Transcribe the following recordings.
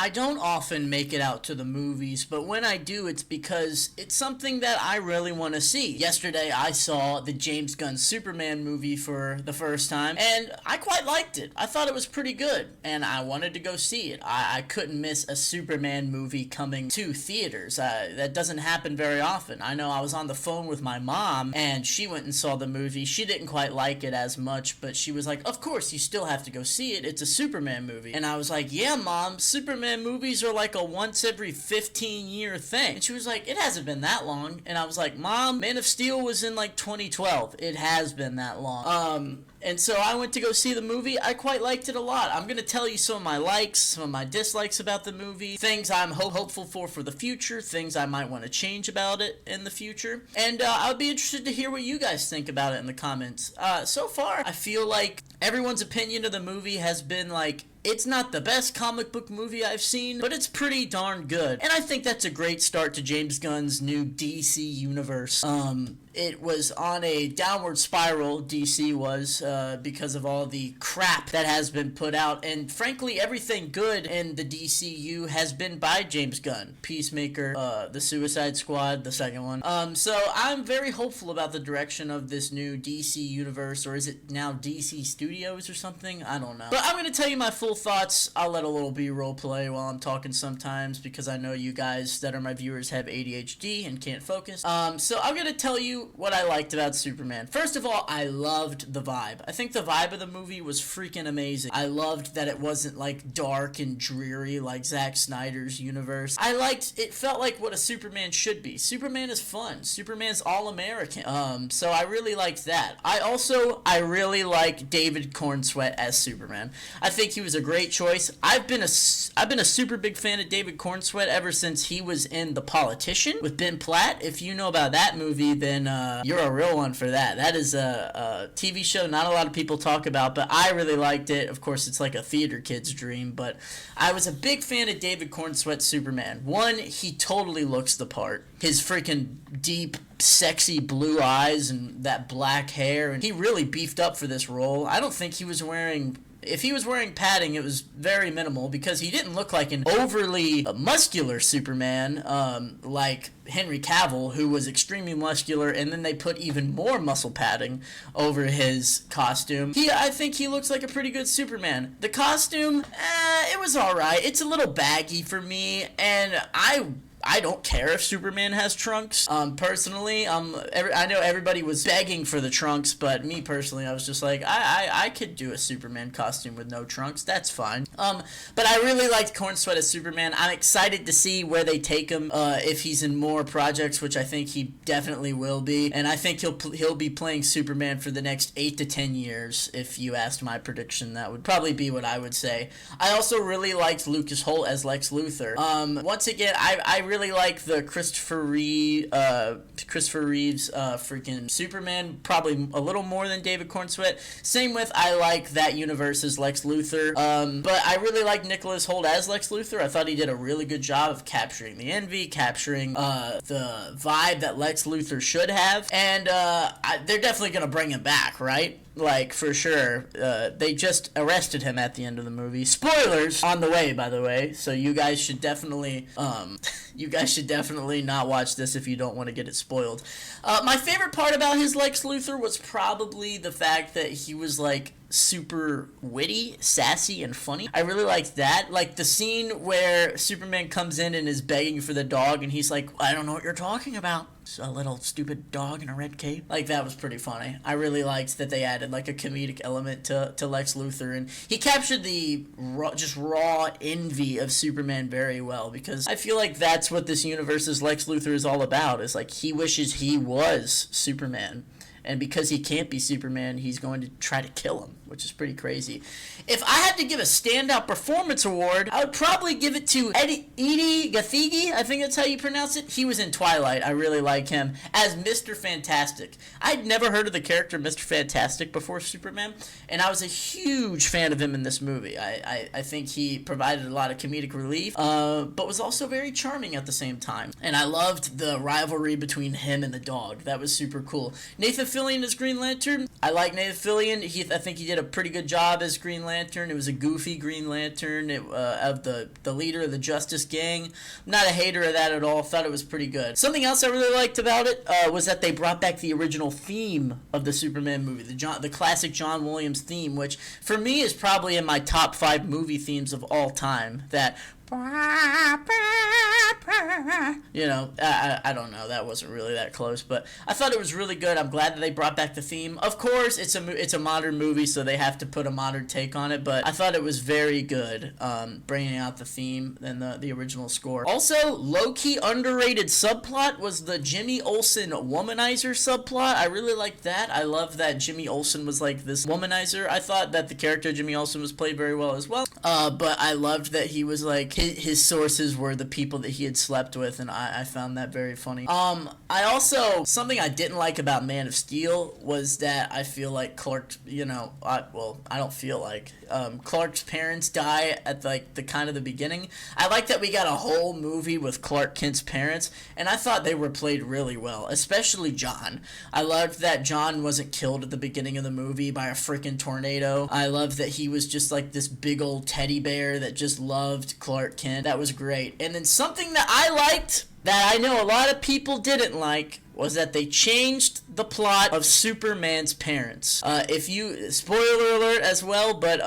I don't often make it out to the movies, but when I do, it's because it's something that I really want to see. Yesterday, I saw the James Gunn Superman movie for the first time, and I quite liked it. I thought it was pretty good, and I wanted to go see it. I couldn't miss a Superman movie coming to theaters. That doesn't happen very often. I know I was on the phone with my mom, and she went and saw the movie. She didn't quite like it as much, but she was like, of course, you still have to go see it. It's a Superman movie. And I was like, yeah, Mom, Superman movies are like a once every 15-year thing. And she was like, it hasn't been that long. And I was like, Mom, Man of Steel was in like 2012. It has been that long. And so I went to go see the movie. I quite liked it a lot. I'm going to tell you some of my likes, some of my dislikes about the movie, things I'm hopeful for the future, things I might want to change about it in the future. And I'll be interested to hear what you guys think about it in the comments. So far, I feel like everyone's opinion of the movie has been like, it's not the best comic book movie I've seen, but it's pretty darn good. And I think that's a great start to James Gunn's new DC universe. It was on a downward spiral, DC was, because of all the crap that has been put out. And frankly, everything good in the DCU has been by James Gunn. Peacemaker, the Suicide Squad, the second one. So I'm very hopeful about the direction of this new DC universe, or is it now DC Studios or something? I don't know. But I'm going to tell you my full thoughts. I'll let a little B-roll play while I'm talking sometimes, because I know you guys that are my viewers have ADHD and can't focus. So I'm going to tell you what I liked about Superman. First of all, I loved the vibe. I think the vibe of the movie was freaking amazing. I loved that it wasn't like dark and dreary like Zack Snyder's universe. It felt like what a Superman should be. Superman is fun. Superman's all-American. So I really liked that. I really like David Cornsweet as Superman. I think he was a great choice. I've been a super big fan of David Cornsweet ever since he was in The Politician with Ben Platt. If you know about that movie, then you're a real one for that. That is a TV show not a lot of people talk about, but I really liked it. Of course, it's like a theater kid's dream, but I was a big fan of David Cornsweet's Superman. One, he totally looks the part. His freaking deep, sexy blue eyes and that black hair, and he really beefed up for this role. I don't think he was wearing... If he was wearing padding, it was very minimal, because he didn't look like an overly muscular Superman like Henry Cavill, who was extremely muscular, and then they put even more muscle padding over his costume. I think he looks like a pretty good Superman. The costume, it was alright. It's a little baggy for me, and I don't care if Superman has trunks. Personally, I know everybody was begging for the trunks, but me personally, I was just like, I could do a Superman costume with no trunks. That's fine. But I really liked Cornsweet as Superman. I'm excited to see where they take him if he's in more projects, which I think he definitely will be. And I think he'll be playing Superman for the next 8 to 10 years. If you asked my prediction, that would probably be what I would say. I also really liked Lucas Holt as Lex Luthor. Once again, I really like the Christopher Reeves freaking Superman, probably a little more than David Cornsweet. Same with, I like that universe's Lex Luthor. But I really like Nicholas Hoult as Lex Luthor. I thought he did a really good job of capturing the envy, capturing the vibe that Lex Luthor should have. And they're definitely going to bring him back, right? Like, for sure. They just arrested him at the end of the movie. Spoilers on the way, by the way. So you guys should definitely not watch this if you don't want to get it spoiled. My favorite part about his Lex Luthor was probably the fact that he was like super witty, sassy, and funny. I really liked that. Like the scene where Superman comes in and is begging for the dog, and he's like, I don't know what you're talking about. It's a little stupid dog in a red cape. Like, that was pretty funny. I really liked that they added like a comedic element to Lex Luthor, and he captured the raw envy of Superman very well, because I feel like that's what this universe's Lex Luthor is all about. Is like, he wishes he was Superman. And because he can't be Superman, he's going to try to kill him, which is pretty crazy. If I had to give a standout performance award, I would probably give it to Edi Gathegi. I think that's how you pronounce it. He was in Twilight. I really like him as Mr. Fantastic. I'd never heard of the character Mr. Fantastic before Superman, and I was a huge fan of him in this movie. I think he provided a lot of comedic relief, but was also very charming at the same time. And I loved the rivalry between him and the dog. That was super cool. Nathan Fillion as Green Lantern, I like Nathan Fillion. I think he did a pretty good job as Green Lantern. It was a goofy Green Lantern of the leader of the Justice Gang. I'm not a hater of that at all. Thought it was pretty good. Something else I really liked about it was that they brought back the original theme of the Superman movie, the classic John Williams theme, which for me is probably in my top 5 movie themes of all time. That you know, I don't know. That wasn't really that close, but I thought it was really good. I'm glad that they brought back the theme. Of course, it's a modern movie, so they have to put a modern take on it. But I thought it was very good, bringing out the theme and the original score. Also, low-key underrated subplot was the Jimmy Olsen womanizer subplot. I really liked that. I love that Jimmy Olsen was like this womanizer. I thought that the character Jimmy Olsen was played very well as well. But I loved that he was like his sources were the people that he had slept with, and I found that very funny. I also, something I didn't like about Man of Steel was that I feel like Clark, I don't feel like, Clark's parents die at like the kind of the beginning. I like that we got a whole movie with Clark Kent's parents, and I thought they were played really well, especially John. I loved that John wasn't killed at the beginning of the movie by a freaking tornado. I loved that he was just like this big old teddy bear that just loved Clark Kent. That was great. And then something that I liked that I know a lot of people didn't like was that they changed the plot of Superman's parents. Spoiler alert as well, but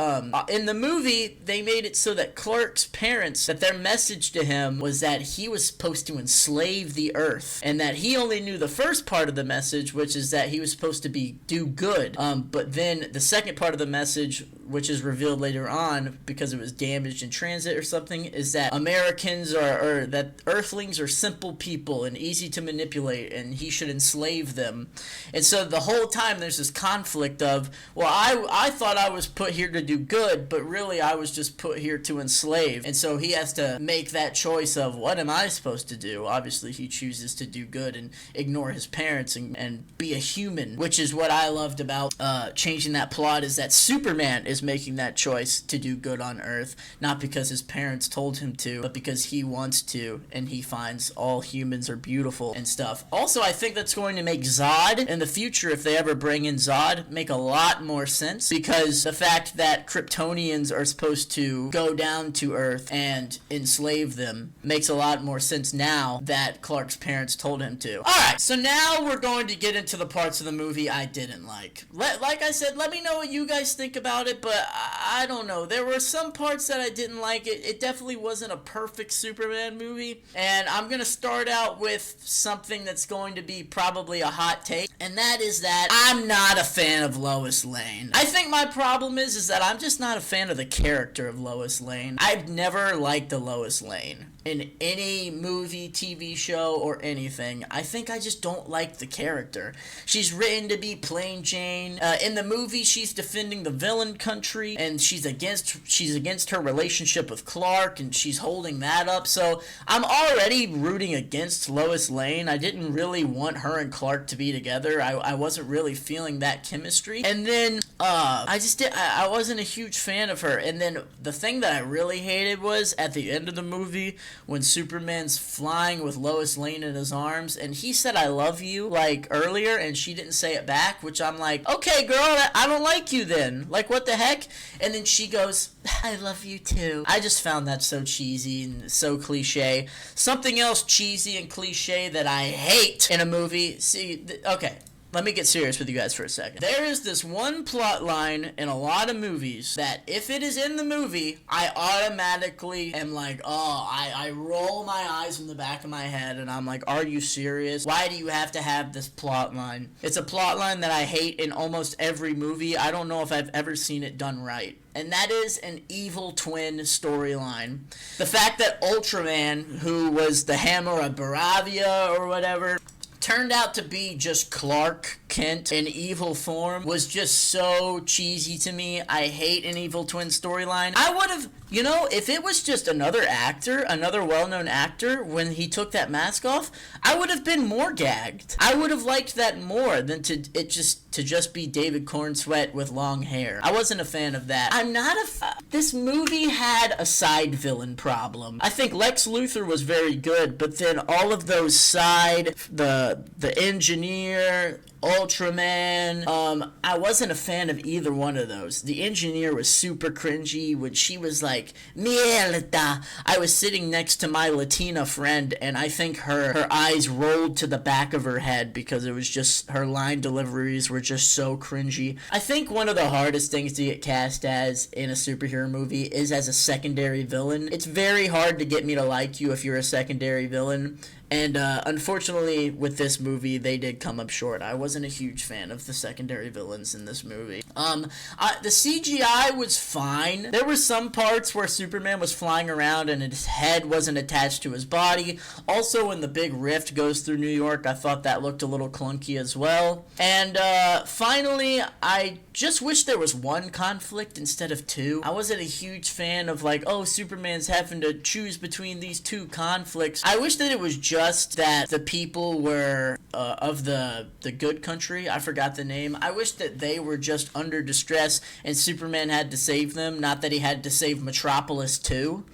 in the movie, they made it so that Clark's parents, that their message to him was that he was supposed to enslave the Earth, and that he only knew the first part of the message, which is that he was supposed to do good. But then the second part of the message, which is revealed later on because it was damaged in transit or something, is that Americans or that Earthlings are simple people and easy to manipulate, and he should enslave them. And so the whole time there's this conflict of, well, I thought I was put here to do good, but really I was just put here to enslave. And so he has to make that choice of, what am I supposed to do? Obviously he chooses to do good and ignore his parents and be a human, which is what I loved about changing that plot, is that Superman is making that choice to do good on Earth, not because his parents told him to, but because he wants to, and he finds all humans are beautiful and stuff. Also, I think that's going to make Zod in the future, if they ever bring in Zod, make a lot more sense, because the fact that Kryptonians are supposed to go down to Earth and enslave them makes a lot more sense now that Clark's parents told him to. Alright, so now we're going to get into the parts of the movie I didn't like. Like I said, let me know what you guys think about it, but I don't know. There were some parts that I didn't like. It definitely wasn't a perfect Superman movie, and I'm going to start out with something that's going to be probably a hot take, and that is that I'm not a fan of Lois Lane. I think my problem is that I'm just not a fan of the character of Lois Lane. I've never liked the Lois Lane in any movie, TV show, or anything. I think I just don't like the character. She's written to be plain Jane. In the movie, she's defending the villain country, and she's against her relationship with Clark, and she's holding that up. So I'm already rooting against Lois Lane. I didn't really want her and Clark to be together. I wasn't really feeling that chemistry. And then I wasn't a huge fan of her. And then the thing that I really hated was at the end of the movie, when Superman's flying with Lois Lane in his arms, and he said I love you like earlier, and she didn't say it back, which I'm like, okay girl, I don't like you then, like what the heck? And then she goes, I love you too. I just found that so cheesy and so cliche. Something else cheesy and cliche that I hate in a movie, okay, let me get serious with you guys for a second. There is this one plot line in a lot of movies that if it is in the movie, I automatically am like, I roll my eyes in the back of my head and I'm like, are you serious? Why do you have to have this plot line? It's a plot line that I hate in almost every movie. I don't know if I've ever seen it done right. And that is an evil twin storyline. The fact that Ultraman, who was the Hammer of Baravia or whatever, turned out to be just Clark Kent in evil form was just so cheesy to me. I hate an evil twin storyline. I would have You know, if it was just another actor, another well-known actor, when he took that mask off, I would have been more gagged. I would have liked that more than to just be David Cornsweet with long hair. I wasn't a fan of that. I'm not this movie had a side villain problem. I think Lex Luthor was very good, but then all of those the engineer, Ultraman, I wasn't a fan of either one of those. The engineer was super cringy when she was like, Mierda. I was sitting next to my Latina friend, and I think her eyes rolled to the back of her head because it was just, her line deliveries were just so cringy. I think one of the hardest things to get cast as in a superhero movie is as a secondary villain. It's very hard to get me to like you if you're a secondary villain. And unfortunately, with this movie, they did come up short. I wasn't a huge fan of the secondary villains in this movie. The CGI was fine. There were some parts where Superman was flying around and his head wasn't attached to his body. Also, when the big rift goes through New York, I thought that looked a little clunky as well. And finally, I just wish there was one conflict instead of two. I wasn't a huge fan of like, oh, Superman's having to choose between these two conflicts. I wish that it was just that the people were of the good country, I forgot the name. I wish that they were just under distress and Superman had to save them, not that he had to save Metropolis too.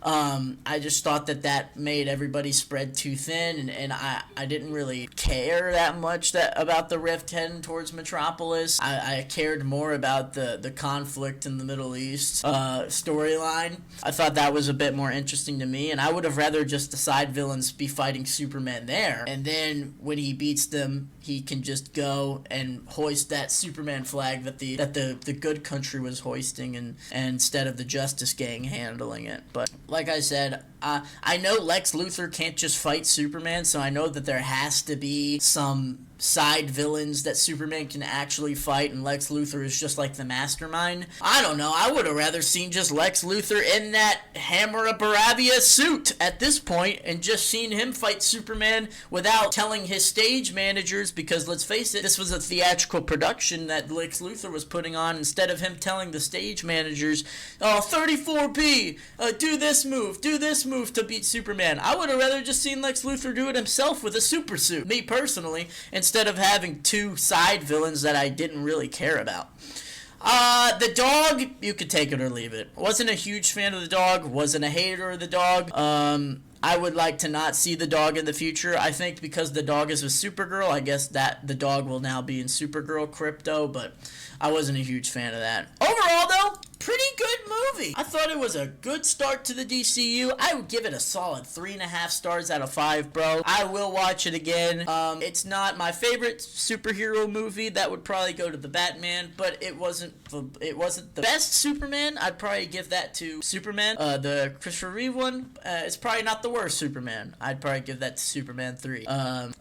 I just thought that made everybody spread too thin, and I didn't really care that much about the rift heading towards Metropolis. I cared more about the conflict in the Middle East storyline. I thought that was a bit more interesting to me, and I would have rather just the side villains be fighting Superman there, and then when he beats them, he can just go and hoist that Superman flag that the good country was hoisting, and instead of the Justice Gang handling it. But like I said, I know Lex Luthor can't just fight Superman, so I know that there has to be some side villains that Superman can actually fight, and Lex Luthor is just like the mastermind. I don't know, I would have rather seen just Lex Luthor in that Hammer of Baravia suit at this point, and just seen him fight Superman without telling his stage managers, because let's face it, this was a theatrical production that Lex Luthor was putting on, instead of him telling the stage managers, oh, 34B, do this move to beat Superman. I would have rather just seen Lex Luthor do it himself with a super suit, me personally, instead of having two side villains that I didn't really care about. The dog, you could take it or leave it. Wasn't a huge fan of the dog, wasn't a hater of the dog. I would like to not see the dog in the future. I think because the dog is with Supergirl, I guess that the dog will now be in Supergirl crypto, but I wasn't a huge fan of that. Overall, though, pretty good movie. I thought it was a good start to the DCU. I would give it a solid 3.5 stars out of 5, bro. I will watch it again. It's not my favorite superhero movie. That would probably go to the Batman, but it wasn't the best Superman. I'd probably give that to Superman. The Christopher Reeve one, it's probably not the worst Superman. I'd probably give that to Superman 3.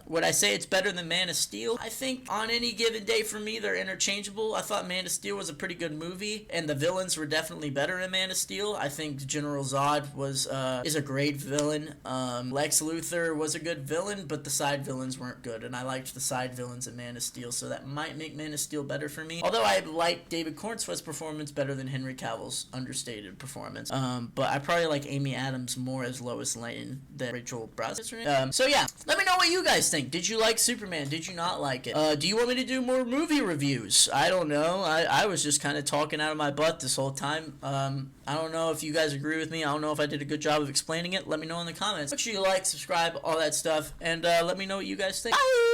Would I say it's better than Man of Steel? I think on any given day for me, they're interchangeable. I thought Man of Steel was a pretty good movie, and the villains were definitely better in Man of Steel. I think General Zod is a great villain. Lex Luthor was a good villain, but the side villains weren't good, and I liked the side villains in Man of Steel, so that might make Man of Steel better for me. Although I like David Cornsweet's performance better than Henry Cavill's understated performance. But I probably like Amy Adams more as Lois Lane than Rachel Brosnahan. So yeah, let me know what you guys think. Did you like Superman? Did you not like it? Do you want me to do more movie reviews? I don't know. I was just kind of talking out of my butt this whole time. I don't know if you guys agree with me. I don't know if I did a good job of explaining it. Let me know in the comments. Make sure you like, subscribe, all that stuff, and let me know what you guys think. Bye!